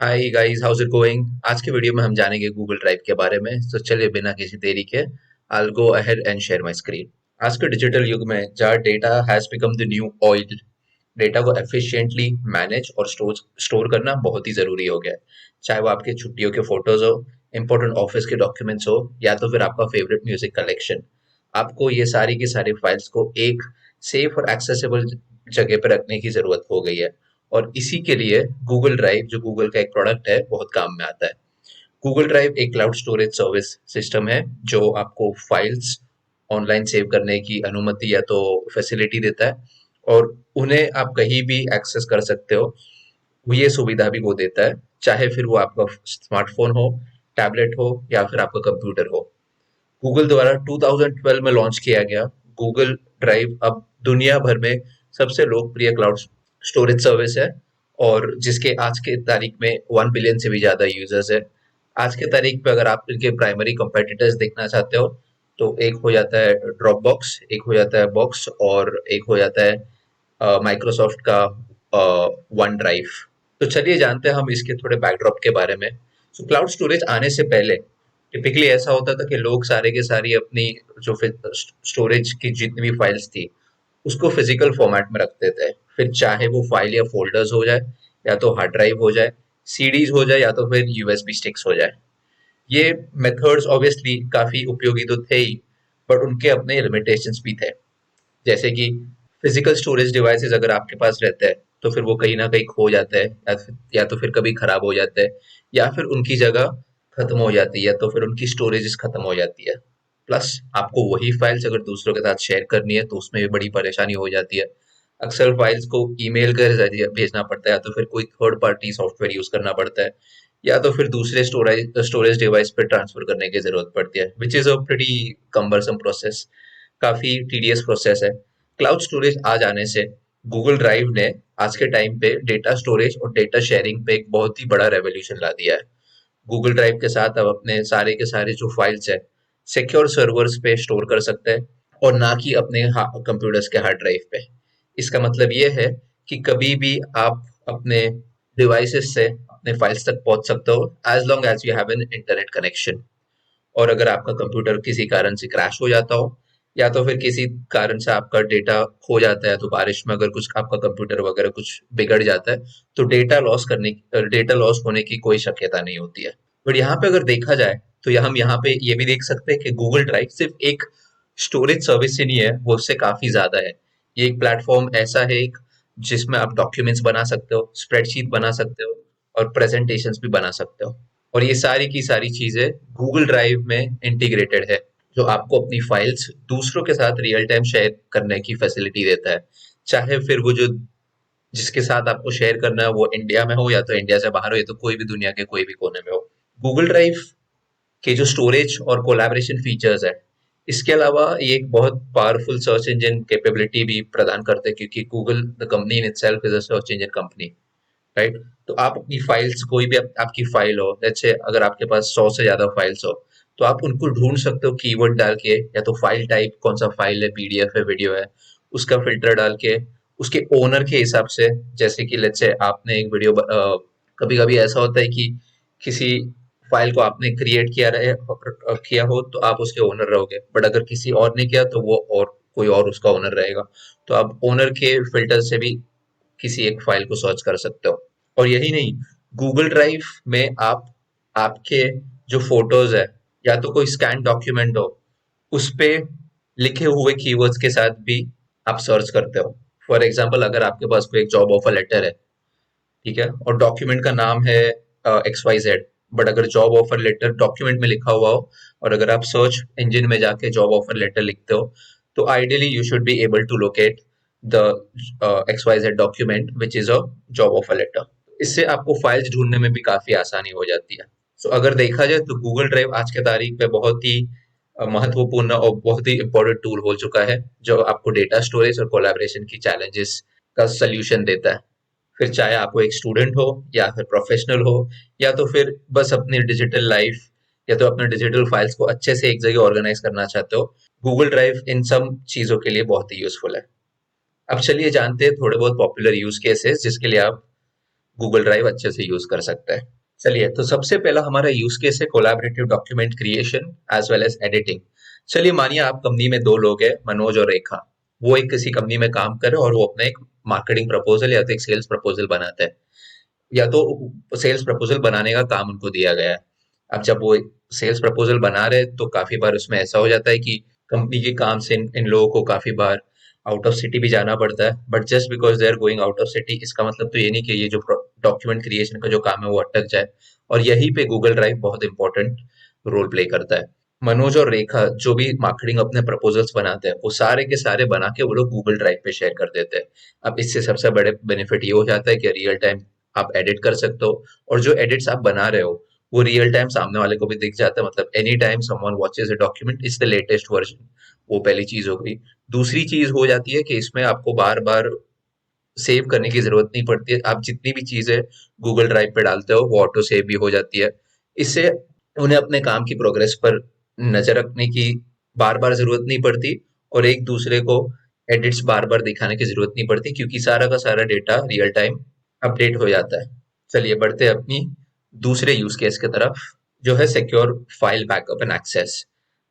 Hi guys, house it going. आज के video में हम जानेंगे गूगल ड्राइव के बारे में। तो चलिए बिना किसी देरी के I'll go ahead and share my screen। आज के डिजिटल युग में जहाँ data has become the new oil, data को एफिशिएंटली मैनेज और स्टोर करना बहुत ही जरूरी हो गया है। चाहे वो आपके छुट्टियों के फोटोज हो, इंपॉर्टेंट ऑफिस के डॉक्यूमेंट्स हो, या तो फिर आपका फेवरेट म्यूजिक कलेक्शन। आपको ये सारी की सारी फाइल्स को एक सेफ और एक्सेसिबल जगह पर रखने की जरूरत हो गई है। और इसी के लिए गूगल ड्राइव, जो गूगल का एक प्रोडक्ट है, बहुत काम में आता है। गूगल ड्राइव एक क्लाउड स्टोरेज सर्विस सिस्टम है जो आपको फाइल्स ऑनलाइन सेव करने की अनुमति या तो फैसिलिटी देता है, और उन्हें आप कहीं भी एक्सेस कर सकते हो। ये सुविधा भी वो देता है, चाहे फिर वो आपका स्मार्टफोन हो, टैबलेट हो, या फिर आपका कंप्यूटर हो। गूगल द्वारा 2012 में लॉन्च किया गया गूगल ड्राइव अब दुनिया भर में सबसे लोकप्रिय क्लाउड स्टोरेज सर्विस है, और जिसके आज के तारीख में 1 बिलियन से भी ज्यादा यूजर्स है। आज के तारीख पे अगर आप इनके प्राइमरी कंपेटिटर्स देखना चाहते हो, तो एक हो जाता है ड्रॉप बॉक्स, एक हो जाता है बॉक्स, और एक हो जाता है माइक्रोसॉफ्ट का वन ड्राइव। तो चलिए जानते हैं हम इसके थोड़े बैकड्रॉप के बारे में। तो क्लाउड स्टोरेज आने से पहले टिपिकली ऐसा होता था कि लोग सारे के सारी अपनी जो स्टोरेज की जितनी भी फाइल्स थी, उसको फिजिकल फॉर्मेट में रखते थे। फिर चाहे वो फाइल या फोल्डर्स हो जाए, या तो हार्ड ड्राइव हो जाए, सीडीज हो जाए, या तो फिर यूएसबी स्टिक्स हो जाए। ये मेथड्स ऑब्वियसली काफी उपयोगी तो थे ही, बट उनके अपने लिमिटेशंस भी थे। जैसे कि फिजिकल स्टोरेज डिवाइसेस अगर आपके पास रहते हैं, तो फिर वो कहीं ना कहीं खो जाता है, या तो फिर कभी खराब हो जाता है, या फिर उनकी जगह खत्म हो जाती है, या तो फिर उनकी स्टोरेज खत्म हो जाती है। प्लस आपको वही फाइल्स अगर दूसरों के साथ शेयर करनी है, तो उसमें भी बड़ी परेशानी हो जाती है। अक्सर फाइल्स को ईमेल के जरिए भेजना पड़ता है, या तो फिर कोई थर्ड पार्टी सॉफ्टवेयर यूज करना पड़ता है, या तो फिर दूसरे स्टोरेज स्टोरेज डिवाइस पे ट्रांसफर करने की जरूरत पड़ती है, which is a pretty cumbersome process. काफी टीडियस प्रोसेस है। क्लाउड स्टोरेज आ जाने से गूगल ड्राइव ने आज के टाइम पे डेटा स्टोरेज और डेटा शेयरिंग पे एक बहुत ही बड़ा रेवोल्यूशन ला दिया है। गूगल ड्राइव के साथ अब अपने सारे के सारे जो फाइल्स है, सिक्योर सर्वर्स पे स्टोर कर सकते हैं, और ना कि अपने कंप्यूटर्स के हार्ड ड्राइव पे। इसका मतलब ये है कि कभी भी आप अपने डिवाइसेस से अपने फाइल्स तक पहुंच सकते हो, as long as you have an internet connection. और अगर आपका कंप्यूटर किसी कारण से क्रैश हो जाता हो, या तो फिर किसी कारण से आपका डेटा खो जाता है, तो बारिश में अगर कुछ आपका कंप्यूटर वगैरह कुछ बिगड़ जाता है, तो डेटा लॉस होने की कोई शक्यता नहीं होती है। बट यहाँ पे अगर देखा जाए, तो हम यहाँ पे ये भी देख सकते हैं कि गूगल ड्राइव सिर्फ एक स्टोरेज सर्विस ही नहीं है, वो उससे काफी ज्यादा है। ये एक प्लेटफॉर्म ऐसा है, एक जिसमें आप डॉक्यूमेंट्स बना सकते हो, स्प्रेडशीट बना सकते हो, और प्रेजेंटेशंस भी बना सकते हो। और ये सारी की सारी चीजें गूगल ड्राइव में इंटीग्रेटेड है, जो आपको अपनी फाइल्स दूसरों के साथ रियल टाइम शेयर करने की फैसिलिटी देता है। चाहे फिर वो जो जिसके साथ आपको शेयर करना है वो इंडिया में हो, या तो इंडिया से बाहर हो, या तो कोई भी दुनिया के कोई भी कोने में हो। गूगल ड्राइव के जो स्टोरेज और कोलैबोरेशन फीचर्स है, इसके अलावा ये एक बहुत पावरफुल सर्च इंजन कैपेबिलिटी भी प्रदान करते हैं, क्योंकि Google the company in itself is a search engine company, right. तो आप अपनी फाइल्स, कोई भी आपकी फाइल हो, जैसे अगर आपके पास 100 से ज्यादा फाइल्स हो, तो आप उनको ढूंढ सकते हो कीवर्ड डाल के, या तो फाइल टाइप कौन सा फाइल है, पीडीएफ है, वीडियो है, उसका फिल्टर डाल के, उसके ओनर के हिसाब से। जैसे कि लेट्स से आपने एक वीडियो, कभी कभी ऐसा होता है कि किसी फाइल को आपने क्रिएट किया हो, तो आप उसके ओनर रहोगे, बट अगर किसी और ने किया तो वो और कोई और उसका ओनर रहेगा। तो आप ओनर के फिल्टर से भी किसी एक फाइल को सर्च कर सकते हो। और यही नहीं, गूगल ड्राइव में आप आपके जो फोटोज है, या तो कोई स्कैन डॉक्यूमेंट हो, उस पे लिखे हुए कीवर्ड्स के साथ भी आप सर्च करते हो। फॉर एग्जाम्पल, अगर आपके पास कोई एक जॉब ऑफर लेटर है, ठीक है, और डॉक्यूमेंट का नाम है XYZ, बट अगर जॉब ऑफर लेटर डॉक्यूमेंट में लिखा हुआ हो, और अगर आप सर्च इंजन में जाके जॉब ऑफर लेटर लिखते हो, तो ideally you should be able to locate the XYZ document which is a job offer letter. इससे आपको फाइल्स ढूंढने में भी काफी आसानी हो जाती है। सो अगर देखा जाए तो गूगल ड्राइव आज के तारीख पे बहुत ही महत्वपूर्ण और बहुत ही इंपॉर्टेंट टूल हो चुका है, जो आपको डेटा स्टोरेज और कोलैबोरेशन की चैलेंजेस का सल्यूशन देता है। फिर चाहे आप वो एक स्टूडेंट हो, या फिर प्रोफेशनल हो, या तो फिर बस अपनी डिजिटल लाइफ, या तो अपने डिजिटल फाइल्स को अच्छे से एक जगह ऑर्गेनाइज करना चाहते हो, गूगल ड्राइव इन सब चीजों के लिए बहुत ही यूजफुल है। अब चलिए जानते हैं थोड़े बहुत पॉपुलर यूज केसेस जिसके लिए आप गूगल ड्राइव अच्छे से यूज कर सकता है। चलिए, तो सबसे पहला हमारा यूज केस है collaborative document creation as well as editing. चलिए, मानिए आप कंपनी में दो लोग हैं, मनोज और रेखा। वो एक किसी कंपनी में काम कर रहे हैं और वो अपना एक मार्केटिंग प्रपोजल या तो एक सेल्स प्रपोजल बनाते हैं, या तो सेल्स प्रपोजल बनाने का काम उनको दिया गया है। अब जब वो सेल्स प्रपोजल बना रहे हैं, तो काफी बार उसमें ऐसा हो जाता है कि कंपनी के काम से इन लोगों को काफी बार आउट ऑफ सिटी भी जाना पड़ता है। But just because they are going out of city, इसका मतलब तो ये नहीं कि ये जो डॉक्यूमेंट क्रिएशन का जो काम है वो अटक जाए। और यहीं पे गूगल ड्राइव बहुत इंपॉर्टेंट रोल प्ले करता है। मनोज और रेखा जो भी मार्केटिंग अपने प्रपोजल्स बनाते हैं, वो सारे के सारे बना के वो लोग गूगल ड्राइव पे शेयर कर देते हैं। अब इससे सबसे बड़े बेनिफिट ये हो जाता है कि रियल टाइम आप एडिट कर सकते हो, और जो एडिट्स आप बना रहे हो वो रियल टाइम सामने वाले को भी दिख जाता है। मतलब any time someone watches a document is the latest version. वो पहली चीज हो गई। दूसरी चीज हो जाती है कि इसमें आपको बार बार सेव करने की जरूरत नहीं पड़ती है। आप जितनी भी चीजें गूगल ड्राइव पे डालते हो वो ऑटो सेव भी हो जाती है। इससे उन्हें अपने काम की प्रोग्रेस पर नजर रखने की बार बार जरूरत नहीं पड़ती, और एक दूसरे को एडिट्स बार बार दिखाने की जरूरत नहीं पड़ती, क्योंकि सारा का सारा डेटा रियल टाइम अपडेट हो जाता है। चलिए, बढ़ते हैं अपनी दूसरे यूज केस की तरफ, जो है secure file backup and access.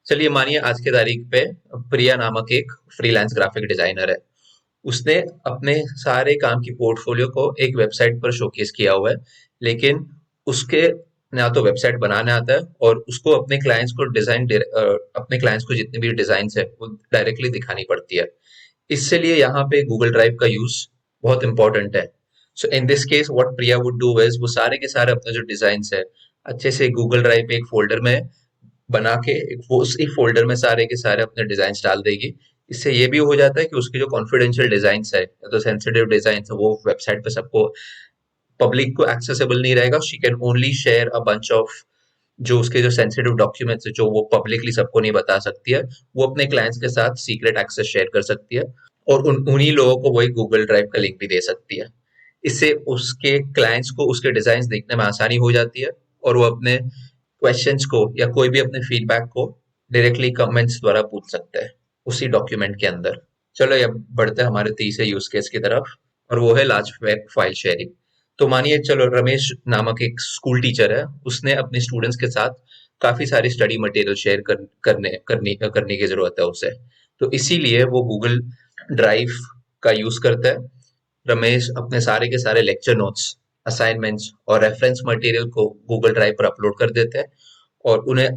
चलिए, मानिए आज की तारीख पे प्रिया नामक एक फ्रीलांस ग्राफिक डिजाइनर है। उसने अपने सारे काम की पोर्टफोलियो को एक वेबसाइट पर शोकेस किया हुआ है, लेकिन उसके ना तो वेबसाइट बनाने आता है, और उसको अपने क्लाइंट्स को अपने क्लाइंट्स को जितने भी डिजाइन है वो डायरेक्टली दिखानी पड़ती है। इससे लिए यहाँ पे गूगल ड्राइव का यूज बहुत इंपॉर्टेंट है। So in this case what Priya would do is, वो सारे के सारे अपने जो डिजाइन है अच्छे से गूगल ड्राइव पे एक फोल्डर में बना के वो उसी फोल्डर में सारे के सारे अपने डिजाइन डाल देगी। इससे ये भी हो जाता है कि उसके जो कॉन्फिडेंशियल डिजाइन है या तो सेंसिटिव डिजाइन है वो वेबसाइट पे सबको पब्लिक को एक्सेसिबल नहीं रहेगा। She can only share a bunch of जो उसके जो सेंसिटिव डॉक्यूमेंट्स है जो वो पब्लिकली सबको नहीं बता सकती है, वो अपने क्लाइंट्स के साथ सीक्रेट एक्सेस शेयर कर सकती है, और उन्हीं लोगों को वही गूगल ड्राइव का लिंक भी दे सकती है। इससे उसके क्लाइंट्स को उसके डिजाइन देखने में आसानी हो जाती है, और वो अपने क्वेश्चंस को या कोई भी अपने फीडबैक को डायरेक्टली कमेंट्स द्वारा पूछ सकते हैं उसी डॉक्यूमेंट के अंदर। चलो, अब बढ़ते हैं हमारे तीसरे यूज केस की तरफ, और वो है लार्ज फाइल शेयरिंग। तो मानिए, चलो, रमेश नामक एक स्कूल टीचर है। उसने अपने स्टूडेंट्स के साथ काफी सारी स्टडी मटेरियल शेयर करने की जरूरत है उसे। तो इसीलिए वो गूगल ड्राइव का यूज करता है। रमेश अपने सारे के सारे लेक्चर नोट्स, असाइनमेंट्स और रेफरेंस मटेरियल को गूगल ड्राइव पर अपलोड कर देते हैं, और उन्हें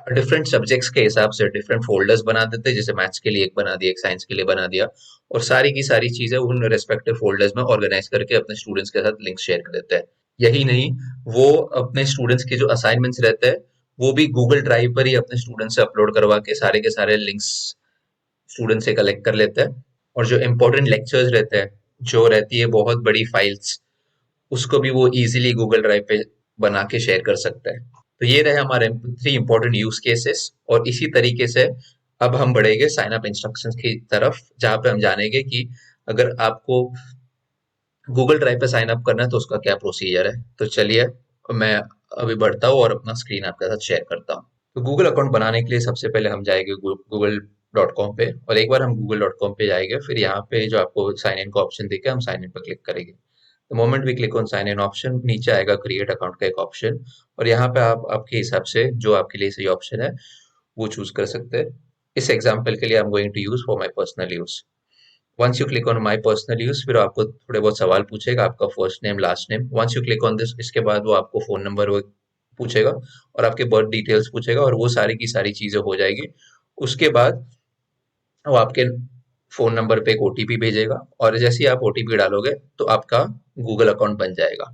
डिफरेंट सब्जेक्ट्स के हिसाब से डिफरेंट फोल्डर्स बना देते हैं। जैसे मैथ्स के लिए एक बना दिया, एक साइंस के लिए बना दिया, और सारी की सारी चीजें उन रेस्पेक्टिव फोल्डर्स में ऑर्गेनाइज करके अपने स्टूडेंट्स के साथ लिंक शेयर कर देते हैं। यही नहीं, वो अपने स्टूडेंट्स के जो असाइनमेंट्स रहते हैं वो भी गूगल ड्राइव पर ही अपने स्टूडेंट्स से अपलोड करवा के सारे लिंक्स स्टूडेंट से कलेक्ट कर लेते हैं। और जो इम्पोर्टेंट लेक्चर्स रहते हैं, जो रहती है बहुत बड़ी फाइल्स, उसको भी वो इजीली गूगल ड्राइव पे बना के शेयर कर सकता है। तो ये रहे हमारे थ्री इंपॉर्टेंट यूज केसेस, और इसी तरीके से अब हम बढ़ेंगे साइन अप इंस्ट्रक्शंस की तरफ, जहां पे हम जानेंगे कि अगर आपको गूगल ड्राइव पे साइन अप करना है तो उसका क्या प्रोसीजर है। तो चलिए, मैं अभी बढ़ता हूँ और अपना स्क्रीन आपके साथ शेयर करता हूँ। तो गूगल अकाउंट बनाने के लिए सबसे पहले हम जाएंगे गूगल डॉट कॉम पे, और एक बार हम गूगल डॉट कॉम पे जाएंगे, फिर यहाँ पे जो आपको साइन इन का ऑप्शन दिखे, हम साइन इन पर क्लिक करेंगे। The moment we click on sign in option, नीचे आएगा क्रिएट अकाउंट का एक ऑप्शन, और यहाँ पे आप आपके हिसाब से जो आपके लिए सही ऑप्शन है वो चूज कर सकते हैं। इस एग्जाम्पल के लिए I am going to use for my personal use. Once you click on my personal use, फिर आपको थोड़े बहुत सवाल पूछेगा, आपका first name last name. Once you click on this, इसके बाद वो आपको फोन नंबर पूछेगा और आपके बर्थ डिटेल्स पूछेगा, और वो सारी की सारी चीजें हो जाएगी। उसके बाद वो आपके फोन नंबर पे एक ओटीपी भेजेगा, और जैसे ही आप ओटीपी डालोगे तो आपका गूगल अकाउंट बन जाएगा।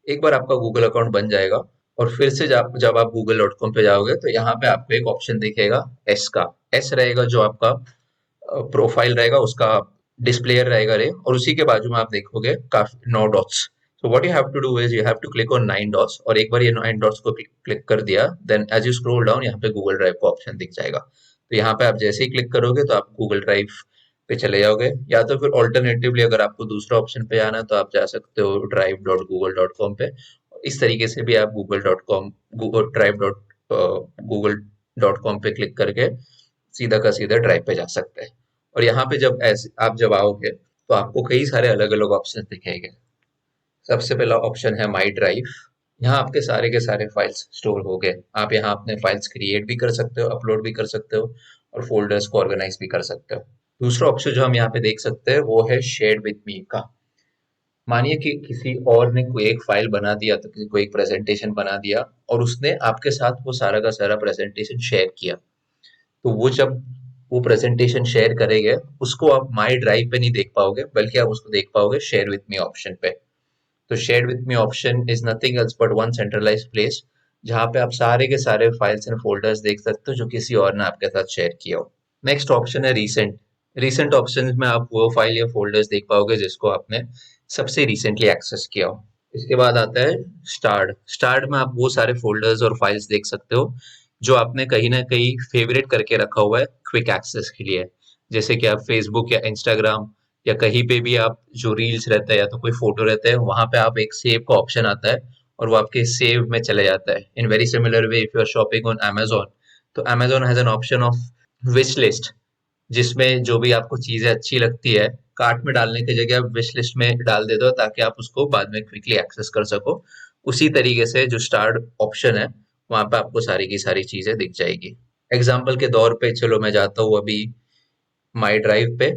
एक बार आपका गूगल अकाउंट बन जाएगा, और फिर से जब जब आप गूगल डॉट कॉम पे जाओगे तो यहाँ पे आपको एक ऑप्शन दिखेगा एस का। एस रहेगा जो आपका प्रोफाइल रहेगा, उसका डिस्प्लेयर रहेगा रे, और उसी के बाजू में आप देखोगे काफी 9 dots. So what you have to do is you have to click on 9 dots, और एक बार ये 9 डॉट्स को क्लिक कर दिया, then as you scroll down यहाँ पे गूगल ड्राइव का ऑप्शन दिख जाएगा। तो यहाँ पे आप जैसे ही क्लिक करोगे तो आप गूगल ड्राइव पे चले जाओगे, या तो फिर ऑल्टरनेटिवली अगर आपको दूसरा ऑप्शन पे जाना है तो आप जा सकते हो drive.google.com पे। इस तरीके से भी आप Google drive dot Google dot com पे क्लिक करके सीधा का सीधा ड्राइव पे जा सकते हैं। और यहाँ पे जब ऐसे आप जब आओगे तो आपको कई सारे अलग अलग ऑप्शन दिखेंगे। सबसे पहला ऑप्शन है माई ड्राइव। यहाँ आपके सारे के सारे फाइल्स स्टोर हो गए। आप यहाँ अपने फाइल्स क्रिएट भी कर सकते हो, अपलोड भी कर सकते हो और फोल्डर्स को ऑर्गेनाइज भी कर सकते हो। दूसरा ऑप्शन जो हम यहाँ पे देख सकते हैं वो है शेयर विद मी का। मानिए कि किसी और ने कोई एक फाइल बना दिया, तो किसी को एक प्रेजेंटेशन बना दिया और उसने आपके साथ वो सारा का सारा प्रेजेंटेशन शेयर किया। तो वो जब वो प्रेजेंटेशन शेयर करेंगे उसको आप माई ड्राइव पे नहीं देख पाओगे, बल्कि आप उसको देख पाओगे शेयर विथ मी ऑप्शन पे। तो share with me option is nothing else but one centralised place जहाँ पे आप सारे के सारे फाइल्स एंड फोल्डर्स देख सकते हो जो किसी और ने आपके साथ शेयर किया हो। नेक्स्ट ऑप्शन है रीसेंट। रीसेंट ऑप्शन में आप वो फाइल या फोल्डर्स देख पाओगे जिसको आपने सबसे रिसेंटली एक्सेस किया हो। इसके बाद आता है स्टार्ड। स्टार्ड में आप वो सारे फोल्डर्स और फाइल्स देख सकते हो जो आपने कहीं ना कहीं फेवरेट करके रखा हुआ है क्विक एक्सेस के लिए। जैसे कि आप फेसबुक या इंस्टाग्राम या कहीं पे भी आप जो रील्स रहता है या तो कोई फोटो रहता है वहां पे आप एक सेव का ऑप्शन आता है और वो आपके सेव में चले जाता है। In very similar way if you are shopping on Amazon, तो Amazon has an option of wish list, जिसमें जो भी आपको चीजें अच्छी लगती है कार्ट में डालने की जगह आप विश लिस्ट में डाल देते हो ताकि आप उसको बाद में क्विकली एक्सेस कर सको। उसी तरीके से जो स्टार्ट ऑप्शन है वहां पे आपको सारी की सारी चीजें दिख जाएगी। एग्जाम्पल के तौर पे चलो मैं जाता हूँ अभी माई ड्राइव पे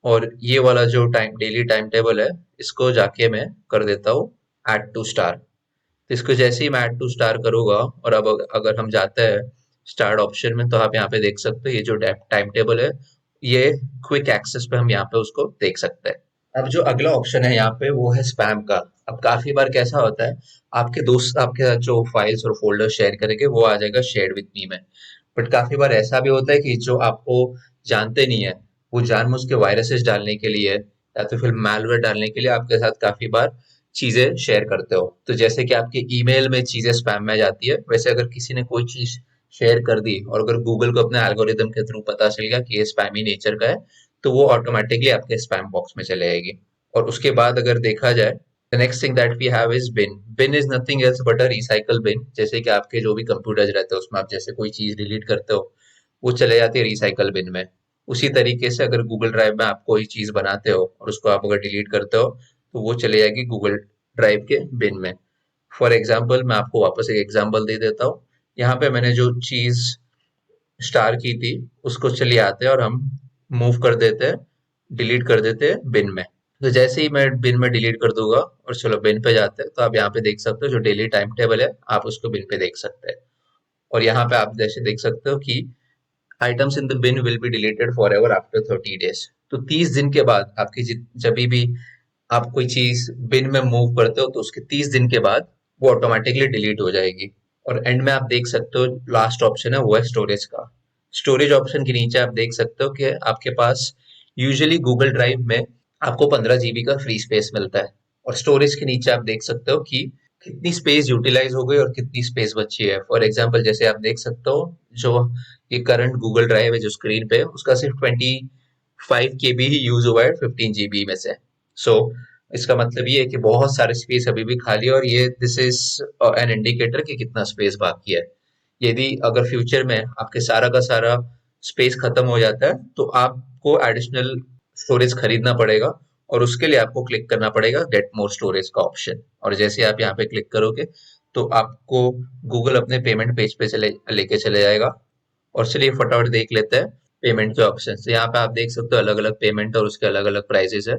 और ये वाला जो टाइम डेली टाइम टेबल है इसको जाके मैं कर देता हूँ ऐड टू स्टार। तो इसको जैसे ही मैं ऐड टू स्टार करूंगा और अब अगर हम जाते हैं स्टार्ट ऑप्शन में तो आप यहाँ पे देख सकते हो ये जो टाइम टेबल है ये क्विक एक्सेस पे हम यहाँ पे उसको देख सकते हैं। अब जो अगला ऑप्शन है यहाँ पे वो है स्पैम का। अब काफी बार कैसा होता है आपके दोस्त आपके साथ जो फाइल्स और फोल्डर शेयर करेंगे वो आ जाएगा शेयर विद मी में। बट काफी बार ऐसा भी होता है कि जो आपको जानते नहीं है वो जानबूझ के वायरसेस डालने के लिए या तो फिर मैलवेयर डालने के लिए आपके साथ काफी बार चीजें शेयर करते हो। तो जैसे कि आपके ईमेल में चीजें स्पैम में जाती है, वैसे अगर किसी ने कोई चीज शेयर कर दी और अगर गूगल को अपने एल्गोरिदम के थ्रू पता चल गया कि ये स्पैमी नेचर का है तो वो ऑटोमेटिकली आपके स्पैम बॉक्स में चले जाएगी। और उसके बाद अगर देखा जाए the next thing that we have is bin. Bin is nothing else but a recycle bin. जैसे कि आपके जो भी कंप्यूटर्स रहते हैं उसमें आप जैसे कोई चीज डिलीट करते हो वो चले जाती है रिसाइकल बिन में। उसी तरीके से अगर गूगल ड्राइव में आप कोई चीज बनाते हो और उसको आप अगर डिलीट करते हो तो वो चले जाएगी गूगल ड्राइव के बिन में। फॉर एग्जाम्पल मैं आपको वापस एक एग्जाम्पल दे देता हूँ। यहाँ पे मैंने जो चीज स्टार की थी उसको चलिए आते हैं और हम मूव कर देते हैं, डिलीट कर देते हैं बिन में। तो जैसे ही मैं बिन में डिलीट कर दूंगा और चलो बिन पे जाते हैं तो आप यहाँ पे देख सकते हो जो डेली टाइम टेबल है आप उसको बिन पे देख सकते हैं। और यहाँ पे आप जैसे देख सकते हो कि items in the bin will be deleted forever after 30 days। तो 30 दिन के बाद आपकी जब भी आप कोई चीज बिन में मूव करते हो तो उसके 30 दिन के बाद वो ऑटोमेटिकली डिलीट हो जाएगी। और एंड में आप देख सकते हो लास्ट ऑप्शन है वो है स्टोरेज का। स्टोरेज ऑप्शन के नीचे आप देख सकते हो कि आपके पास यूजुअली गूगल ड्राइव में आपको 15 GB का फ्री स्पेस मिलता है। और स्टोरेज के नीचे आप देख सकते हो कि कितनी स्पेस यूटिलाइज हो गई और कितनी स्पेस बची है। फॉर एग्जाम्पल जैसे आप देख सकते हो जो ये करंट गूगल ड्राइव है जो स्क्रीन पे है उसका सिर्फ 25 KB ही यूज हुआ है 15 GB में से। सो इसका मतलब ये है कि बहुत सारे स्पेस अभी भी खाली है और ये दिस इज एन इंडिकेटर कि कितना स्पेस बाकी है। यदि अगर फ्यूचर में आपके सारा का सारा स्पेस खत्म हो जाता है तो आपको एडिशनल स्टोरेज खरीदना पड़ेगा और उसके लिए आपको क्लिक करना पड़ेगा गेट मोर स्टोरेज का ऑप्शन। और जैसे आप यहाँ पे क्लिक करोगे तो आपको गूगल अपने पेमेंट पेज पे चले लेके चले जाएगा। और चलिए फटाफट देख लेते हैं पेमेंट के ऑप्शन। तो यहाँ पे आप देख सकते हो अलग अलग पेमेंट और उसके अलग अलग प्राइजेस है।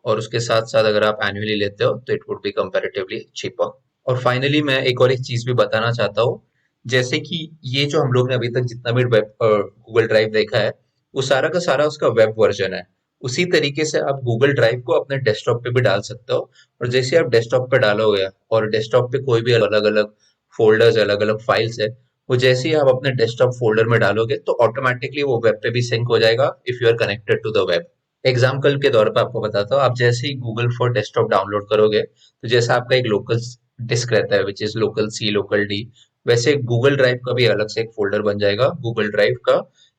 और उसके साथ साथ अगर आप एनुअली लेते हो तो it would be comparatively cheaper. और फाइनली मैं एक और एक चीज भी बताना चाहता हूँ। जैसे कि ये जो हम लोग ने अभी तक जितना भी वेब गूगल ड्राइव देखा है वो सारा का सारा उसका वेब वर्जन है। उसी तरीके से आप गूगल ड्राइव को अपने डेस्कटॉप पे भी डाल सकते हो। और जैसे आप डेस्कटॉप पे डालोगे और डेस्कटॉप पे कोई भी अलग अलग फोल्डर्स अलग अलग फाइल्स है वो जैसे ही आप अपने डेस्कटॉप फोल्डर में डालोगे तो ऑटोमेटिकली वो वेब पे भी सिंक हो जाएगा if you are connected to the web. Example के तौर पर आपको बताता हूँ। आप जैसे ही गूगल फॉर डेस्कटॉप डाउनलोड करोगे तो जैसा आपका एक लोकल डिस्क रहता है which is local C local D, वैसे गूगल ड्राइव का भी अलग से एक फोल्डर बन जाएगा। गूगल ड्राइव का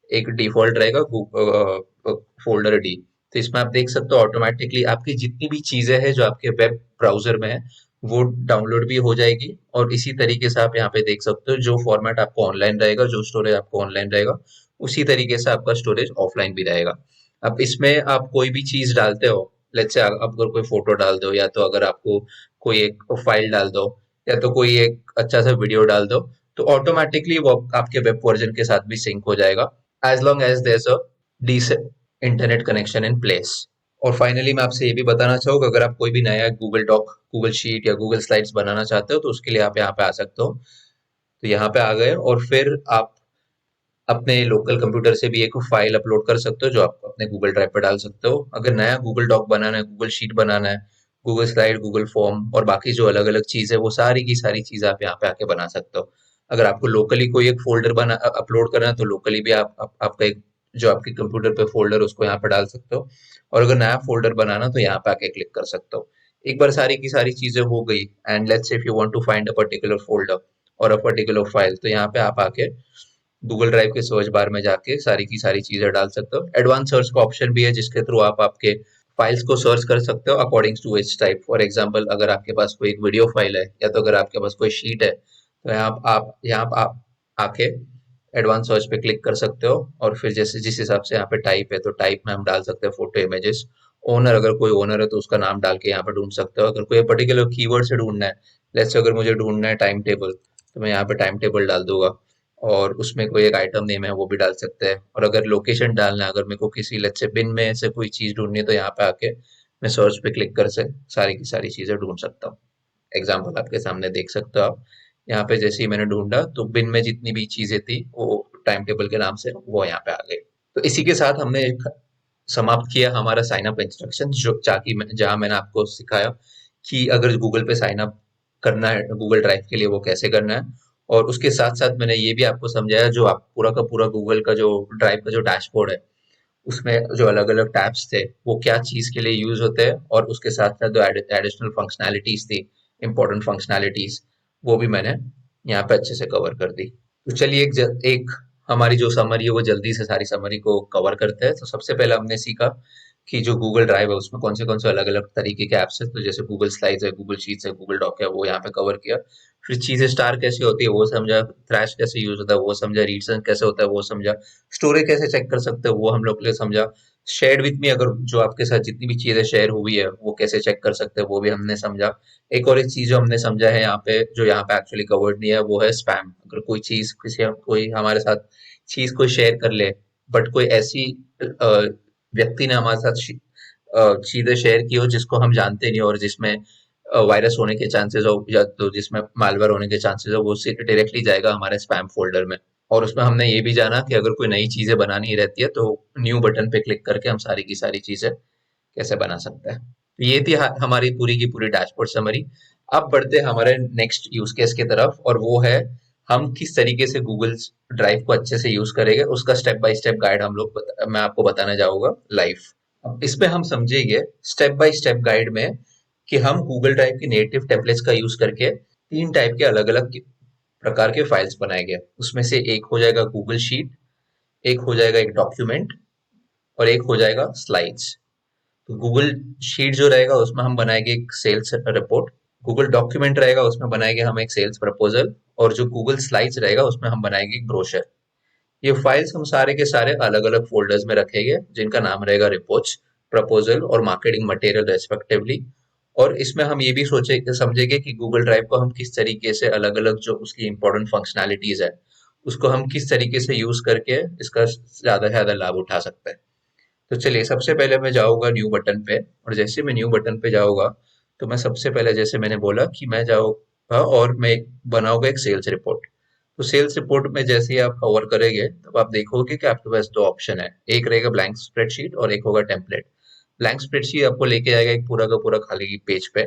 एक डिफॉल्ट रहेगा फोल्डर डी। तो इसमें आप देख सकते हो ऑटोमेटिकली आपकी जितनी भी चीजें हैं जो आपके वेब ब्राउजर में है वो डाउनलोड भी हो जाएगी। और इसी तरीके से आप यहाँ पे देख सकते हो जो फॉर्मेट आपको ऑनलाइन रहेगा जो स्टोरेज आपको ऑनलाइन रहेगा उसी तरीके से आपका स्टोरेज ऑफलाइन भी रहेगा। अब इसमें आप कोई भी चीज डालते हो लेट्स से आप अगर कोई फोटो डाल दो, या तो अगर आपको कोई एक फाइल डाल दो, या तो कोई एक अच्छा सा वीडियो डाल दो, तो ऑटोमेटिकली वो आपके वेब वर्जन के साथ भी सिंक हो जाएगा, as long as there is a decent internet connection in place. और फाइनली मैं आपसे ये भी बताना चाहूँगा, अगर आप कोई भी नया गूगल डॉक, गूगल शीट या गूगल स्लाइड्स बनाना चाहते हो, तो उसके लिए आप यहाँ पे आ सकते हो। तो यहाँ पे आ गए, और फिर आप अपने लोकल कंप्यूटर से भी एक फाइल अपलोड कर सकते हो, जो आप अपने गूगल ड्राइव पर डाल सकते हो। अगर नया गूगल डॉक बनाना है, गूगल शीट बनाना है, गूगल स्लाइड, गूगल फॉर्म और बाकी जो अलग अलग चीज है, वो सारी की सारी चीज आप यहाँ पे आके बना सकते हो। अगर आपको लोकली कोई एक फोल्डर बना अपलोड करना है, तो लोकली भी आपका एक जो आपके कंप्यूटर पे फोल्डर, उसको यहाँ पे डाल सकते हो। और अगर नया फोल्डर बनाना, तो यहाँ पे आके क्लिक कर सकते हो। एक बार सारी की सारी चीजें हो गई, and let's say if you want to find a particular folder और अ पर्टिकुलर फाइल, तो यहाँ पे आप आके गूगल ड्राइव के सर्च बार में जाके सारी की सारी चीजें डाल सकते हो। एडवांस सर्च का ऑप्शन भी है, जिसके थ्रू आप आपके फाइल्स को सर्च कर सकते हो according to its type. For example, अगर आपके पास कोई एक वीडियो फाइल है, या तो अगर आपके पास कोई शीट है, तो यहाँ आप आके एडवांस सर्च पे क्लिक कर सकते हो, और फिर जैसे जिस हिसाब से यहाँ पे टाइप है, तो टाइप में हम डाल सकते हैं फोटो, इमेजेस। ओनर, अगर कोई ओनर है, तो उसका नाम डाल के यहाँ पे ढूंढ सकते हो। अगर कोई पर्टिकुलर कीवर्ड से ढूंढना है, जैसे अगर मुझे ढूंढना है टाइम टेबल, तो मैं यहाँ पे टाइम टेबल डाल दूंगा, और उसमें कोई एक आइटम नेम है, वो भी डाल सकते हैं। और अगर लोकेशन डालना है, अगर मेरे को किसी लेट्स से बिन में से कोई चीज ढूंढनी है, तो यहाँ पे आके मैं सर्च पे क्लिक कर से सारी की सारी चीजें ढूंढ सकता हूँ। एग्जाम्पल आपके सामने देख सकते हो आप। यहाँ पे जैसे ही मैंने ढूंढा, तो बिन में जितनी भी चीजें थी, वो टाइम टेबल के नाम से वो यहाँ पे आ गई। तो इसी के साथ हमने समाप्त किया हमारा साइन अप इंस्ट्रक्शन, जो जहाँ मैंने आपको सिखाया कि अगर गूगल पे साइन अप करना है गूगल ड्राइव के लिए, वो कैसे करना है। और उसके साथ साथ मैंने ये भी आपको समझाया, जो आप पूरा का पूरा गूगल का जो ड्राइव का जो डैशबोर्ड है, उसमें जो अलग अलग टैब्स थे, वो क्या चीज के लिए यूज होते हैं, और उसके साथ साथ जो एडिशनल फंक्शनैलिटीज थी, इंपॉर्टेंट फंक्शनैलिटीज, वो भी मैंने यहाँ पे अच्छे से कवर कर दी। तो चलिए एक हमारी जो समरी है, वो जल्दी से सारी समरी को कवर करते हैं। तो सबसे पहले हमने सीखा कि जो गूगल ड्राइव है, उसमें कौन से अलग अलग तरीके के ऐप्स है। तो जैसे गूगल स्लाइड्स है, गूगल शीट्स है, गूगल डॉक है, वो यहाँ पे कवर किया। फिर चीजें स्टार कैसे होती है वो समझा, थ्रैश कैसे यूज होता है वो समझा, रीडसन कैसे होता है वो समझा, स्टोरेज कैसे चेक कर सकते हैं वो हम लोग के लिए समझा। शेयर विथ मी, अगर जो आपके साथ जितनी भी चीजें शेयर हुई है, वो कैसे चेक कर सकते हैं, वो भी हमने समझा। एक चीज जो हमने समझा है यहाँ पे, जो यहाँ पे एक्चुअली कवर्ड नहीं है, वो है स्पैम। अगर कोई चीज कोई हमारे साथ चीज कोई शेयर कर ले, बट कोई ऐसी व्यक्ति ने हमारे साथ चीजें शेयर की हो जिसको हम जानते नहीं, और जिसमें वायरस होने के चांसेस हो, या तो जिसमें मालवेयर होने के चांसेस हो, वो डायरेक्टली जाएगा हमारे स्पैम फोल्डर में। और उसमें हमने ये भी जाना कि अगर कोई नई चीजें बनानी रहती है, तो न्यू बटन पे क्लिक करके हम सारी की सारी चीजें कैसे बना सकते हैं। तो ये थी हमारी पूरी की पूरी डैशबोर्ड समरी। अब बढ़ते हैं हमारे नेक्स्ट यूज केस की तरफ, और वो है हम किस तरीके से गूगल ड्राइव को अच्छे से यूज करेंगे। उसका स्टेप बाय स्टेप गाइड मैं आपको बताने जाऊंगा लाइव। अब इसमें हम समझेंगे स्टेप बाय स्टेप गाइड में कि हम गूगल ड्राइव की नेटिव टेम्पलेट्स का यूज करके तीन टाइप के अलग अलग प्रकार के फाइल्स बनाएंगे। उसमें से एक हो जाएगा गूगल शीट, एक हो जाएगा एक डॉक्यूमेंट, और एक हो जाएगा स्लाइड्स। तो गूगल शीट जो रहेगा, उसमें हम बनाएंगे एक सेल्स रिपोर्ट। गूगल डॉक्यूमेंट रहेगा, उसमें बनाएंगे हम एक सेल्स प्रपोजल। और जो गूगल स्लाइड्स रहेगा, उसमें हम बनाएंगे एक ब्रोशर। ये फाइल्स हम सारे के सारे अलग अलग फोल्डर्स में रखेंगे, जिनका नाम रहेगा रिपोर्ट्स, प्रपोजल और मार्केटिंग मटेरियल रेस्पेक्टिवली। और इसमें हम ये भी सोचे समझेंगे कि गूगल ड्राइव को हम किस तरीके से अलग अलग जो उसकी इंपॉर्टेंट फंक्शनैलिटीज है, उसको हम किस तरीके से यूज करके इसका ज्यादा से ज्यादा लाभ उठा सकते हैं। तो चलिए, सबसे पहले मैं जाऊंगा न्यू बटन पे। और जैसे मैं न्यू बटन पे जाऊंगा, तो मैं सबसे पहले, जैसे मैंने बोला कि मैं जाऊंगा और मैं बनाऊंगा एक सेल्स रिपोर्ट। तो सेल्स रिपोर्ट में जैसे ही आप कवर करेंगे, तब आप देखोगे कि आपके पास दो ऑप्शन है। एक रहेगा ब्लैंक स्प्रेडशीट, और एक होगा टेम्पलेट। ब्लैंक स्प्रेडशीट आपको लेके जाएगा एक पूरा का पूरा खाली पेज पे,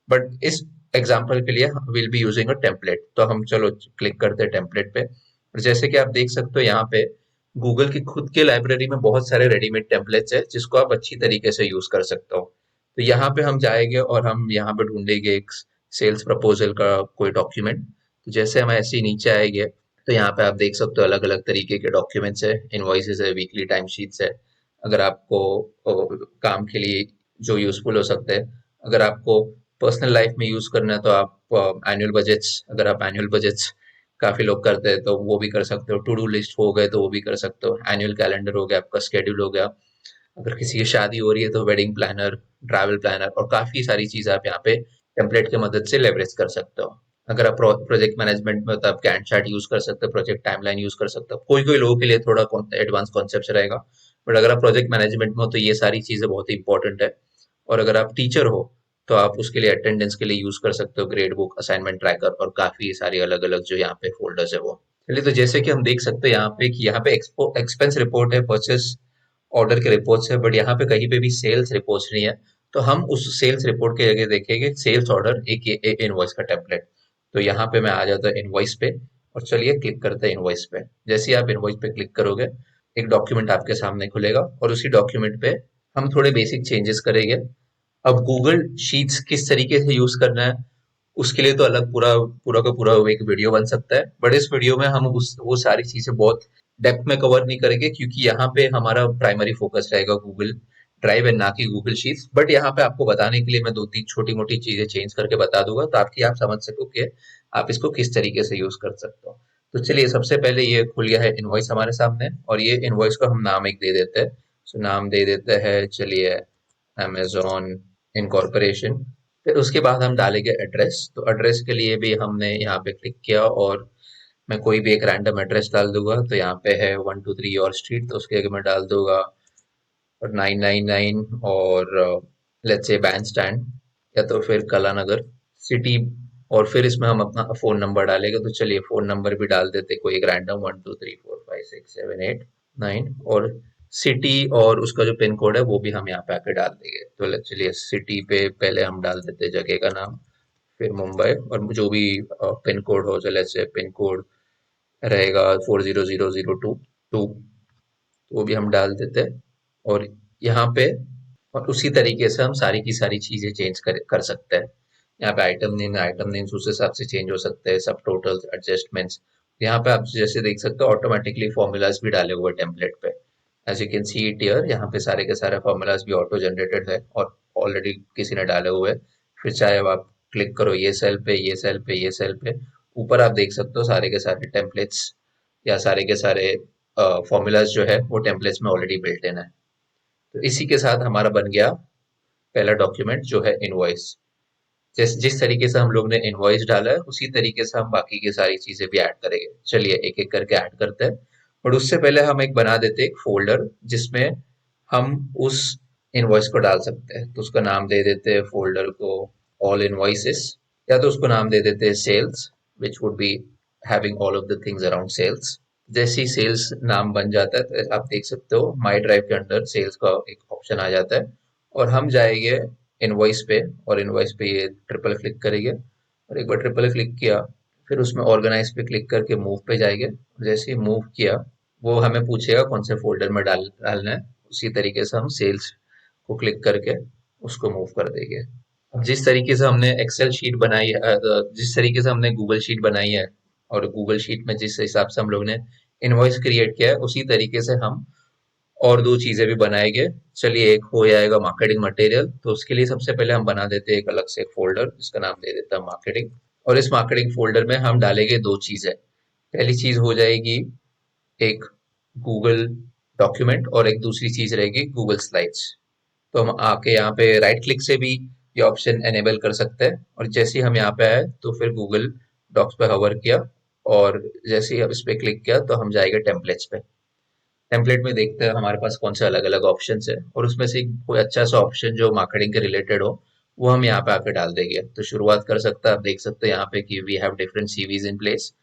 बट इस एग्जाम्पल के लिए will be using a template. तो हम चलो क्लिक करते हैं टेम्पलेट पे। और जैसे कि आप देख सकते हो, यहाँ पे गूगल की खुद के लाइब्रेरी में बहुत सारे रेडीमेड टेम्पलेट्स है, जिसको आप अच्छी तरीके से यूज कर सकते हो। तो यहाँ पे हम जाएंगे, और हम यहाँ पे ढूंढेंगे एक सेल्स प्रपोजल का कोई डॉक्यूमेंट। तो जैसे हम ऐसे ही नीचे आएंगे, तो यहाँ पे आप देख सकते हो अलग अलग तरीके के डॉक्यूमेंट्स है, इनवॉइसेस है, वीकली टाइम शीट्स है। अगर आपको काम के लिए जो यूजफुल हो सकते हैं। अगर आपको पर्सनल लाइफ में यूज करना है, तो आप एनुअल बजट्स, अगर आप एनुअल बजट्स काफी लोग करते हैं, तो वो भी कर सकते हो। टू डू लिस्ट हो गए, तो वो भी कर सकते हो। एनुअल कैलेंडर हो गया, आपका स्केड्यूल हो गया। अगर किसी की शादी हो रही है तो वेडिंग प्लानर, ट्रैवल प्लानर और काफ़ी सारी चीज़ आप यहाँ पे टेम्पलेट की मदद से लेवरेज कर सकते हो। अगर आप प्रोजेक्ट मैनेजमेंट में हो तो आप गैंट चार्ट यूज़ कर सकते हो, प्रोजेक्ट टाइमलाइन यूज़ कर सकते हो। कोई-कोई लोगों के लिए थोड़ा एडवांस कॉन्सेप्ट रहेगा, बट अगर आप प्रोजेक्ट मैनेजमेंट में हो तो ये सारी चीज़ें बहुत ही इंपॉर्टेंट है। और अगर आप टीचर हो तो आप उसके लिए अटेंडेंस के लिए यूज़ कर सकते हो ग्रेड बुक, असाइनमेंट ट्रैकर और काफ़ी सारी अलग-अलग जो यहाँ पे फ़ोल्डर्स है वो। चलिए तो जैसे कि हम देख सकते हैं यहाँ पे कि यहाँ पे एक्सपेंस रिपोर्ट है, परचेस ऑर्डर के रिपोर्ट्स है, बट यहाँ पे कहीं पे भी सेल्स रिपोर्ट्स नहीं है। तो हम उस सेल्स रिपोर्ट की जगह देखेंगे सेल्स ऑर्डर एक इनवॉइस का टेम्पलेट। तो यहाँ पे मैं आ जाता हूँ इनवॉइस पे और चलिए क्लिक करते हैं इनवॉइस पे। जैसे ही आप इनवॉइस पे क्लिक करोगे एक डॉक्यूमेंट आपके सामने खुलेगा और उसी डॉक्यूमेंट पे हम थोड़े बेसिक चेंजेस करेंगे। अब गूगल शीट्स किस तरीके से यूज करना है उसके लिए तो अलग पूरा पूरा का पूरा एक वीडियो बन सकता है, बट इस वीडियो में हम उस वो सारी चीजें बहुत डेप्थ में कवर नहीं करेंगे क्योंकि यहाँ पे हमारा प्राइमरी फोकस रहेगा गूगल ड्राइव एंड ना कि गूगल शीट्स। बट यहाँ पे आपको बताने के लिए मैं दो तीन छोटी मोटी चीजें चेंज करके बता दूंगा ताकि आप समझ सको कि आप इसको किस तरीके से यूज कर सकते हो। तो चलिए सबसे पहले ये खुल गया है इनवॉइस हमारे सामने और ये इनवॉइस को हम नाम एक दे देते हैं। सो नाम दे देते हैं चलिए अमेजोन इनकॉर्पोरेशन। फिर उसके बाद हम डालेंगे एड्रेस। तो एड्रेस के लिए भी हमने यहाँ पे क्लिक किया और मैं कोई भी एक रैंडम एड्रेस डाल दूंगा। तो यहाँ पे है 123 और स्ट्रीट, तो उसके आगे मैं डाल दूंगा 999 और लेट्स से बैंड स्टैंड या तो फिर कला नगर सिटी। और फिर इसमें हम अपना फोन नंबर डालेंगे। तो चलिए फोन नंबर भी डाल देते कोई एक रैंडम 12345678 9 और सिटी और उसका जो पिन कोड है वो भी हम यहाँ पे आके डाल देंगे। तो चलिए सिटी पे पहले हम डाल देते जगह का नाम, फिर मुंबई और जो भी पिन कोड हो, चले से पिन कोड रहेगा 400022 तो वो भी हम डाल देते हैं। और यहाँ पे और उसी तरीके से हम सारी की सारी चीजें चेंज कर सकते हैं। यहाँ पे आइटम नेम्स उस हिसाब से चेंज हो सकते हैं, सब टोटल्स एडजस्टमेंट्स। यहाँ पे आप जैसे देख सकते हो ऑटोमेटिकली फॉर्मूलाज भी डाले हुए टेम्पलेट पे। As you can see it here, यहाँ पे सारे के सारे फॉर्मूलाज भी ऑटो जनरेटेड है और ऑलरेडी किसी ने डाले हुए हैं। फिर चाहे अब आप क्लिक करो ये सेल पे, ये सेल पे, ये सेल पे, ऊपर आप देख सकते हो सारे के सारे टेम्पलेट्स या सारे के सारे फॉर्मूलाज जो है वो टेम्पलेट्स में ऑलरेडी बिल्ट इन है। तो इसी के साथ हमारा बन गया पहला डॉक्यूमेंट जो है इनवॉइस। जिस जिस तरीके से हम लोग ने इनवॉइस डाला है उसी तरीके से हम बाकी की सारी चीजें भी ऐड करेंगे। चलिए एक एक करके ऐड करते हैं। और उससे पहले हम एक बना देते हैं एक फोल्डर जिसमें हम उस इनवॉइस को डाल सकते हैं। तो उसका नाम दे देते हैं फोल्डर को ऑल इनवॉइसेस, या तो उसको नाम दे देते हैं sales which would be having all of the things around sales. जैसे ही सेल्स नाम बन जाता है तो आप देख सकते हो माई ड्राइव के अंदर सेल्स का एक ऑप्शन आ जाता है और हम जाएंगे इनवॉइस पे और इनवॉइस पे ये ट्रिपल क्लिक करेंगे और एक बार ट्रिपल क्लिक किया फिर उसमें ऑर्गेनाइज पे क्लिक करके मूव पे जाएंगे। जैसे ही मूव किया वो हमें पूछेगा कौन से फोल्डर में डालना है, उसी तरीके से हम सेल्स को क्लिक करके उसको मूव कर देंगे। अब जिस तरीके से हमने एक्सेल शीट बनाई है, जिस तरीके से हमने गूगल शीट बनाई है और गूगल शीट में जिस हिसाब से हम लोग ने इनवॉइस क्रिएट किया है उसी तरीके से हम और दो चीजें भी बनाएंगे। चलिए एक हो जाएगा मार्केटिंग मटेरियल। तो उसके लिए सबसे पहले हम बना देते हैं एक अलग से एक फोल्डर जिसका नाम दे देता है मार्केटिंग। और इस मार्केटिंग फोल्डर में हम डालेंगे दो चीजें। पहली चीज हो जाएगी एक गूगल डॉक्यूमेंट और एक दूसरी चीज रहेगी गूगल स्लाइड्स। तो हम आके यहाँ पे राइट क्लिक से भी ये ऑप्शन एनेबल कर सकते हैं और जैसे ही हम यहाँ पे आए तो फिर गूगल डॉक्स पे हवर किया और जैसे ही अब इस पे क्लिक किया तो हम जाएंगे टेम्पलेट्स पे। टेम्पलेट में देखते हैं हमारे पास कौन से अलग अलग ऑप्शन है और उसमें से कोई अच्छा सा ऑप्शन जो मार्केटिंग के रिलेटेड हो वो हम यहाँ पे आके डाल देंगे। तो शुरुआत कर सकते हैं, आप देख सकते हैं यहाँ पे कि we have different CVs in place.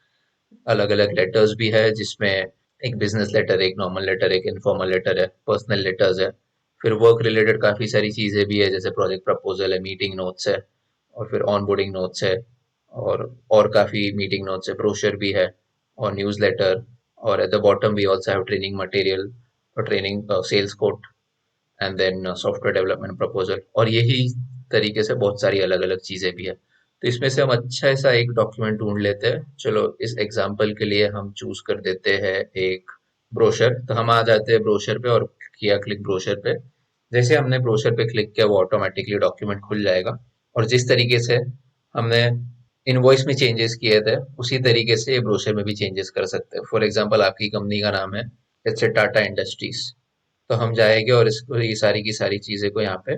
अलग अलग लेटर्स भी है जिसमें एक बिजनेस लेटर, एक नॉर्मल लेटर, एक इनफॉर्मल लेटर है, पर्सनल लेटर्स है। फिर वर्क रिलेटेड काफी सारी चीजें भी है जैसे प्रोजेक्ट प्रपोजल है, मीटिंग नोट्स है और फिर ऑनबोर्डिंग नोट्स है और काफी मीटिंग नोट्स है, ब्रोशर भी है और न्यूज लेटर। और at the bottom we also have training material और training sales quote and then software development proposal. और यही तरीके से बहुत सारी अलग अलग चीजें भी है। तो इसमें से हम अच्छा सा एक डॉक्यूमेंट ढूंढ लेते हैं। चलो इस एग्जांपल के लिए हम चूज कर देते हैं एक ब्रोशर। तो हम आ जाते हैं ब्रोशर पे और किया क्लिक ब्रोशर पे। जैसे हमने ब्रोशर पे क्लिक किया वो ऑटोमेटिकली डॉक्यूमेंट खुल जाएगा और जिस तरीके से हमने इनवॉइस में चेंजेस किए थे उसी तरीके से ब्रोशर में भी चेंजेस कर सकते हैं। फॉर एग्जांपल आपकी कंपनी का नाम है जैसे टाटा इंडस्ट्रीज। तो हम जाएंगे और इसको ये सारी की सारी चीजें को यहाँ पे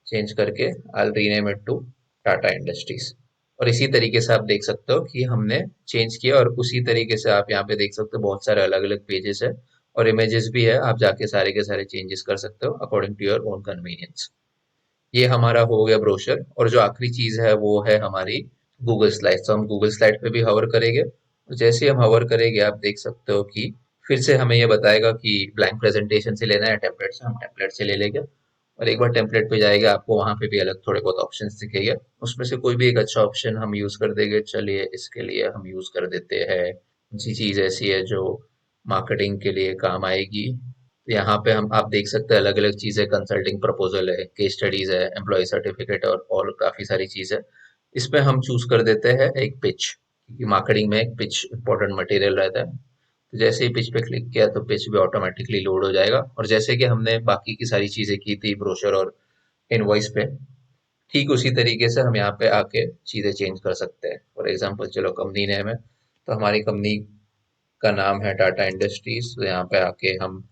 चेंज करके I rename it to Tata Industries. और इसी तरीके से आप देख सकते हो कि हमने चेंज किया, और उसी तरीके से आप यहाँ पे देख सकते हो बहुत सारे अलग अलग पेजेस है और इमेजेस भी है, आप जाके सारे के सारे चेंजेस कर सकते हो according to your own convenience. ये हमारा हो गया ब्रोशर, और जो आखिरी चीज है वो है हमारी गूगल स्लाइड। तो हम गूगल स्लाइड पे भी हवर करेंगे, और जैसे ही हम हवर करेंगे आप देख सकते हो कि फिर से हमें ये बताएगा कि ब्लैंक प्रेजेंटेशन से लेना है टेम्पलेट से, हम टेम्पलेट से ले लेंगे। और एक बार टेम्पलेट पे जाएगा आपको वहां पे भी अलग थोड़े बहुत ऑप्शंस दिखेंगे, उसमें से कोई भी एक अच्छा ऑप्शन हम यूज कर देंगे। चलिए इसके लिए हम यूज कर देते हैं, जी चीज ऐसी है जो मार्केटिंग के लिए काम आएगी। तो यहाँ पे हम आप देख सकते हैं अलग अलग चीजें, कंसल्टिंग प्रपोजल है, केस स्टडीज है, एम्प्लॉय सर्टिफिकेट और काफी सारी चीजें। इसमें हम चूज कर देते हैं एक पिच, क्योंकि मार्केटिंग में एक पिच इंपॉर्टेंट मटेरियल रहता है। तो जैसे ही पिच पे क्लिक किया तो पिच भी ऑटोमेटिकली लोड हो जाएगा, और जैसे कि हमने बाकी की सारी चीजें की थी ब्रोशर और इनवॉइस पे, ठीक उसी तरीके से हम यहाँ पे आके चीजें चेंज कर सकते हैं। फॉर एग्जांपल चलो कंपनी नेम है, तो हमारी कंपनी का नाम है टाटा इंडस्ट्रीज, तो यहाँ पे आके हम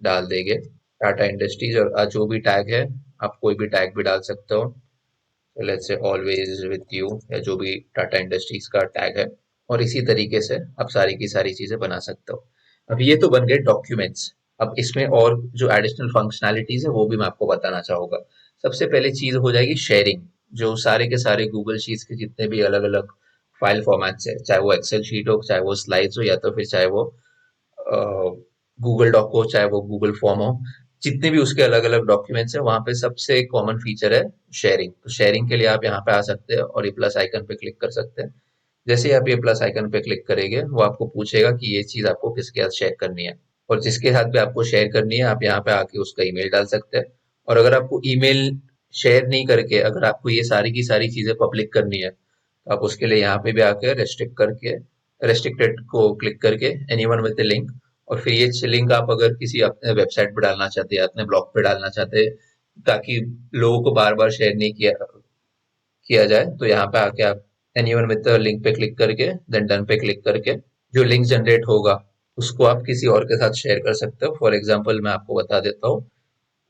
डाल देंगे टाटा इंडस्ट्रीज, और जो भी टैग है आप कोई भी टैग भी डाल सकते हो। Let's say always with you, या जो भी टाटा इंडस्ट्रीज का टैग है। और इसी तरीके से आप सारी की सारी चीजें बना सकते हो। अब ये तो बन गए डॉक्यूमेंट्स। अब इसमें और जो एडिशनल फंक्शनैलिटीज है वो भी मैं आपको बताना चाहूंगा। सबसे पहले चीज हो जाएगी शेयरिंग। जो सारे के सारे गूगल शीट्स के जितने भी अलग अलग फाइल फॉर्मेट्स है, चाहे वो एक्सेल शीट हो, चाहे वो स्लाइड्स हो, या तो फिर चाहे वो गूगल डॉक हो, चाहे वो गूगल फॉर्म हो, जितने भी उसके अलग अलग डॉक्यूमेंट्स है, वहां पे सबसे कॉमन फीचर है शेयरिंग। तो शेयरिंग के लिए आप यहाँ पे आ सकते हैं और ये प्लस आइकन पे क्लिक कर सकते हैं। जैसे ही आप ये प्लस आइकन पे क्लिक करेंगे वो आपको पूछेगा कि ये चीज आपको किसके साथ शेयर करनी है, और जिसके साथ भी आपको शेयर करनी है आप यहाँ पे आके उसका ईमेल डाल सकते हैं। और अगर आपको ईमेल शेयर नहीं करके अगर आपको ये सारी की सारी चीजें पब्लिक करनी है, तो आप उसके लिए यहाँ पे भी आके रेस्ट्रिक्ट करके, रेस्ट्रिक्टेड को क्लिक करके एनीवन विद द लिंक, और फिर ये लिंक आप अगर किसी अपने वेबसाइट पे डालना चाहते हैं, अपने ब्लॉग पे डालना चाहते हैं, ताकि लोगों को बार बार शेयर नहीं किया किया जाए, तो यहाँ पे आके आप एनीवन विद द लिंक पे क्लिक करके देन डन पे क्लिक करके जो लिंक जनरेट होगा उसको आप किसी और के साथ शेयर कर सकते हो। फॉर एग्जाम्पल मैं आपको बता देता हूँ,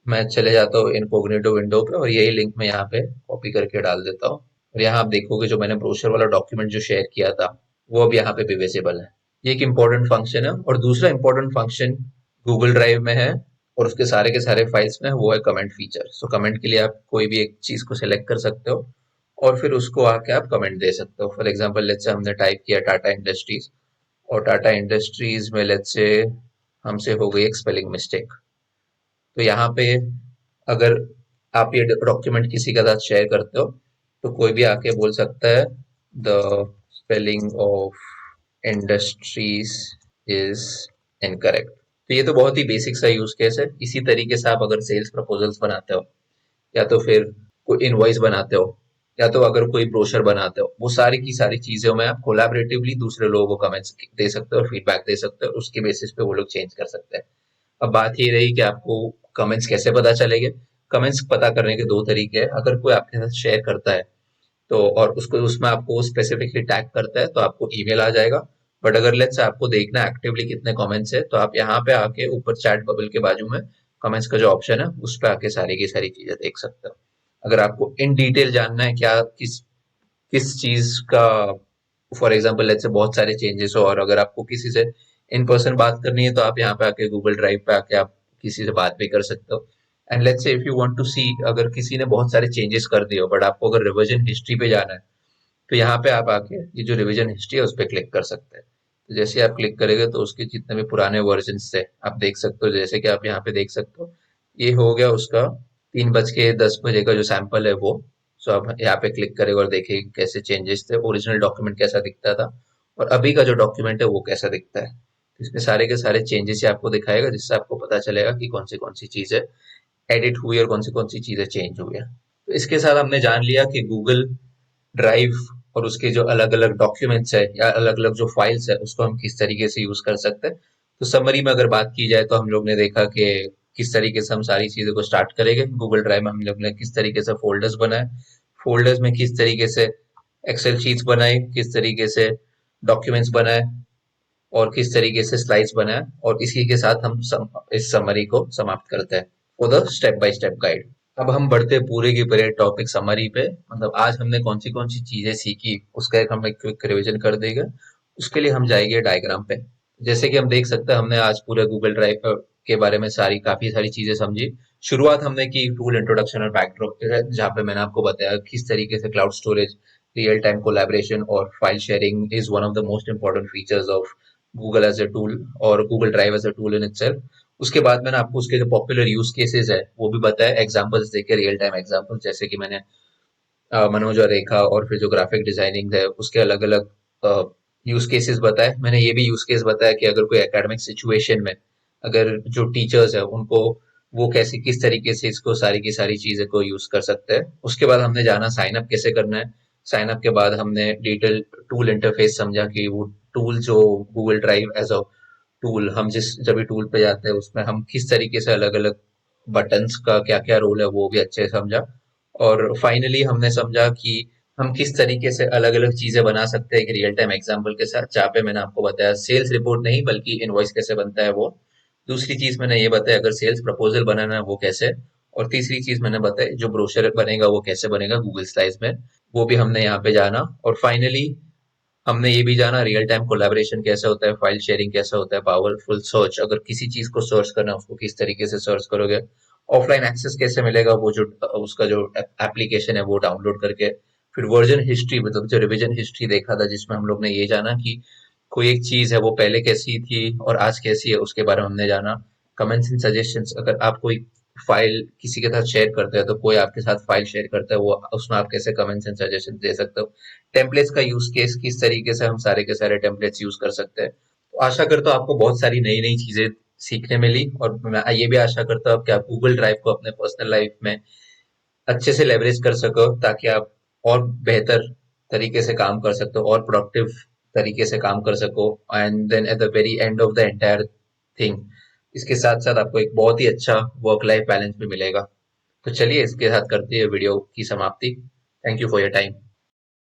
मैं चले जाता हूँ इनकॉग्निटो विंडो पे और यही लिंक मैं यहाँ पे कॉपी करके डाल देता हूँ, और यहाँ आप देखोगे जो मैंने ब्रोशर वाला डॉक्यूमेंट जो शेयर किया था वो अब यहाँ पे भी विजिबल है। ये एक इंपॉर्टेंट फंक्शन है। और दूसरा इंपॉर्टेंट फंक्शन गूगल ड्राइव में है और उसके सारे के सारे फाइल्स में है, वो है कमेंट फीचर। सो कमेंट के लिए आप कोई भी एक चीज को सिलेक्ट कर सकते हो और फिर उसको आके आप कमेंट दे सकते हो। फॉर एग्जाम्पल लेट्स से हमने टाइप किया टाटा इंडस्ट्रीज, और टाटा इंडस्ट्रीज में लेट्स से हमसे हो गई एक स्पेलिंग मिस्टेक। तो यहाँ पे अगर आप ये डॉक्यूमेंट किसी के साथ शेयर करते हो तो कोई भी आके बोल सकता है the spelling of industries is incorrect. तो ये तो बहुत ही बेसिक सा यूज केस है। इसी तरीके से आप अगर सेल्स प्रपोजल्स बनाते हो, या तो फिर कोई इनवॉइस बनाते हो, या तो अगर कोई ब्रोशर बनाते हो, वो सारी की सारी चीजों में आप कोलैबोरेटिवली दूसरे लोगों को कमेंट्स दे सकते हो और फीडबैक दे सकते हो, उसके बेसिस पे वो लोग चेंज कर सकते हैं। अब बात ये रही कि आपको कमेंट्स कैसे पता चलेंगे। कमेंट्स पता करने के दो तरीके हैं। अगर कोई आपके साथ शेयर करता है तो और उसको उसमें आपको स्पेसिफिकली टैग करता है तो आपको ईमेल आ जाएगा। बट अगर लेट्स से आपको देखना है एक्टिवली कितने कमेंट्स है, तो आप यहाँ पे आके ऊपर चैट बबल के बाजू में कमेंट्स का जो ऑप्शन है उस पे आके सारी की सारी चीजें देख सकते हो। अगर आपको इन डिटेल जानना है क्या किस किस चीज का, फॉर एग्जाम्पल लेट्स से बहुत सारे चेंजेस हो और अगर आपको किसी से इन पर्सन बात करनी है, तो आप यहाँ पे आके गूगल ड्राइव पे आके आप किसी से बात भी कर सकते हो। And let's say if you want to see, अगर किसी ने बहुत सारे चेंजेस कर दिए हो बट आपको अगर रिवीजन हिस्ट्री पे जाना है, तो यहाँ पे आप आके ये जो रिवीजन हिस्ट्री है उस पर क्लिक कर सकते हैं। तो जैसे आप क्लिक करेंगे तो उसके जितने भी पुराने वर्जन थे आप देख सकते हो। जैसे कि आप यहाँ पे देख सकते हो ये हो गया उसका 3:10 का जो सैंपल है वो। सो आप यहाँ पे क्लिक करेंगे और देखिए कैसे चेंजेस थे, ओरिजिनल डॉक्यूमेंट कैसा दिखता था और अभी का जो डॉक्यूमेंट है वो कैसा दिखता है। तो इसमें सारे के सारे चेंजेस ही आपको दिखाएगा, जिससे आपको पता चलेगा कि कौन सी चीजें एडिट हुई और कौन सी चीजें चेंज हुई है। तो इसके साथ हमने जान लिया कि गूगल ड्राइव और उसके जो अलग अलग डॉक्यूमेंट्स है या अलग अलग जो फाइल्स है उसको हम किस तरीके से यूज कर सकते हैं। तो समरी में अगर बात की जाए तो हम लोग ने देखा कि किस तरीके से हम सारी चीजों को स्टार्ट करेंगे। गूगल ड्राइव में हम लोग ने किस तरीके से फोल्डर्स बनाए, फोल्डर्स में किस तरीके से एक्सेल शीट्स बनाई, किस तरीके से डॉक्यूमेंट्स बनाए, और किस तरीके से स्लाइड्स बनाए, और इसी के साथ हम इस समरी को समाप्त करते हैं for the step by step guide. अब हम बढ़ते हैं पूरे की पूरे टॉपिक समरी पे, मतलब आज हमने कौन सी चीजें सीखी उसका हम एक क्विक रिवीजन कर देंगे। उसके लिए हम जाएंगे डायग्राम पे। जैसे कि हम देख सकते हैं हमने आज पूरे गूगल ड्राइव के बारे में काफी सारी चीजें समझी। शुरुआत हमने की टूल इंट्रोडक्शन और बैकड्रॉप पे, जहाँ पे मैंने आपको बताया किस तरीके से cloud storage, real time collaboration और file sharing is one of the most important features of Google as a tool और Google drive as a tool in itself. उसके बाद मैंने आपको उसके जो पॉपुलर यूज केसेस है वो भी बताया, एग्जांपल्स देके, रियल टाइम एग्जांपल, जैसे कि मैंने मनोज और रेखा और फिर जो ग्राफिक डिजाइनिंग है उसके अलग अलग यूज केसेस बताए। मैंने ये भी यूज केस बताया कि अगर कोई एकेडमिक सिचुएशन में अगर जो टीचर्स है उनको वो कैसे किस तरीके से इसको सारी की सारी चीजें को यूज कर सकते हैं। उसके बाद हमने जाना साइन अप कैसे करना है। साइन अप के बाद हमने डिटेल टूल इंटरफेस समझा कि वो टूल जो Google drive as a tool, हम जब भी टूल पे जाते हैं उसमें हम किस तरीके से अलग अलग बटन्स का क्या क्या रोल है वो भी अच्छे से समझा। और फाइनली हमने समझा कि हम किस तरीके से अलग अलग चीजें बना सकते हैं एक रियल टाइम एग्जांपल के साथ, जहाँ पे मैंने आपको बताया सेल्स रिपोर्ट नहीं बल्कि इनवॉइस कैसे बनता है वो। दूसरी चीज मैंने ये बताया अगर सेल्स प्रपोजल बनाना है वो कैसे। और तीसरी चीज मैंने बताई जो ब्रोशर बनेगा वो कैसे बनेगा गूगल स्लाइड्स में, वो भी हमने यहाँ पे जाना। और फाइनली हमने ये भी जाना रियल टाइम कोलैबोरेशन कैसे होता है, फाइल शेयरिंग कैसे होता है, पावरफुल सर्च, अगर किसी चीज को सर्च करना है उसको किस तरीके से सर्च करोगे, ऑफलाइन एक्सेस कैसे मिलेगा, वो जो उसका जो एप्लीकेशन है वो डाउनलोड करके। फिर वर्जन हिस्ट्री, मतलब जो रिवीजन हिस्ट्री देखा था जिसमें हम लोग ने ये जाना कि कोई एक चीज है वो पहले कैसी थी और आज कैसी है उसके बारे में हमने जाना। कमेंट्स एंड सजेशंस, अगर आप कोई फाइल किसी के साथ शेयर करते हैं तो कोई आपके साथ फाइल शेयर करता है वो उसमें आप कैसे कमेंट्स एंड सजेशन दे सकते हो। टेम्पलेट्स का यूज केस, किस तरीके से हम सारे के सारे टेम्पलेट्स यूज कर सकते हैं। तो आशा करता हूँ आपको बहुत सारी नई नई चीजें सीखने मिली, और मैं ये भी आशा करता हूँ कि आप गूगल ड्राइव को अपने पर्सनल लाइफ में अच्छे से लेवरेज कर सको, ताकि आप और बेहतर तरीके से काम कर सकते हो और प्रोडक्टिव तरीके से काम कर सको। And then at the very end of the entire thing, इसके साथ साथ आपको एक बहुत ही अच्छा वर्क लाइफ बैलेंस भी मिलेगा। तो चलिए इसके साथ करते हैं वीडियो की समाप्ति। Thank you for your time.